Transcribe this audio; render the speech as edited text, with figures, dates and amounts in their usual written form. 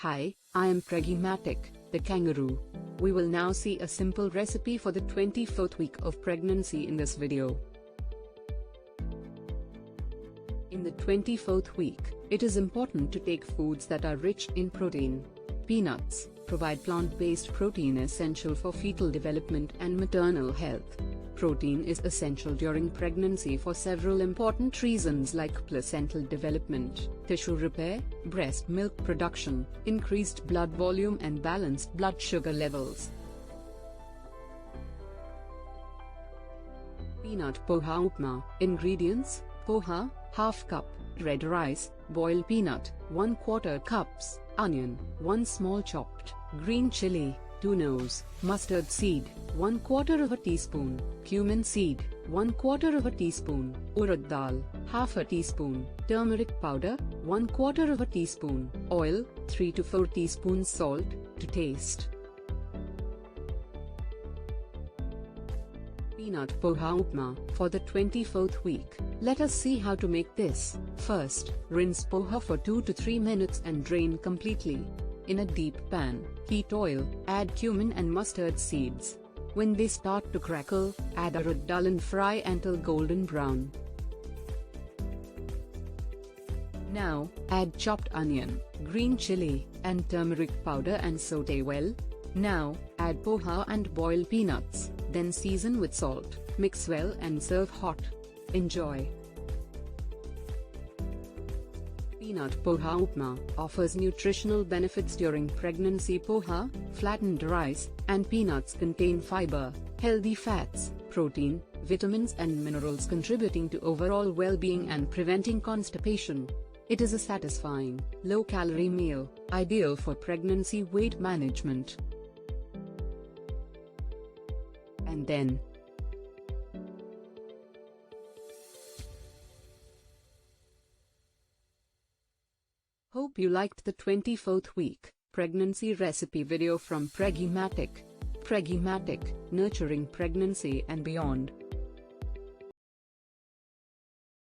Hi, I am Pragmatic, the kangaroo. We will now see a simple recipe for the 24th week of pregnancy in this video. In the 24th week, it is important to take foods that are rich in protein. Peanuts provide plant-based protein essential for fetal development and maternal health. Protein is essential during pregnancy for several important reasons like placental development, tissue repair, breast milk production, increased blood volume and balanced blood sugar levels. Peanut poha upma. Ingredients: poha, ½ cup, red rice, boiled peanut, 1/4 cups, onion, 1 small chopped, green chili, 2 nose, mustard seed, 1/4 teaspoon, cumin seed, 1/4 teaspoon, urad dal, ½ teaspoon, turmeric powder, 1/4 teaspoon, oil, 3 to 4 teaspoons salt, to taste. Peanut poha upma. For the 24th week, let us see how to make this. First, rinse poha for 2 to 3 minutes and drain completely. In a deep pan, heat oil, add cumin and mustard seeds. When they start to crackle, add urad dal and fry until golden brown. Now, add chopped onion, green chili, and turmeric powder and saute well. Now, add poha and boiled peanuts, then season with salt, mix well and serve hot. Enjoy. Peanut poha upma offers nutritional benefits during pregnancy. Poha, flattened rice, and peanuts contain fiber, healthy fats, protein, vitamins and minerals contributing to overall well-being and preventing constipation. It is a satisfying, low-calorie meal, ideal for pregnancy weight management. And then, hope you liked the 24th week pregnancy recipe video from Pragmatic, nurturing pregnancy and beyond.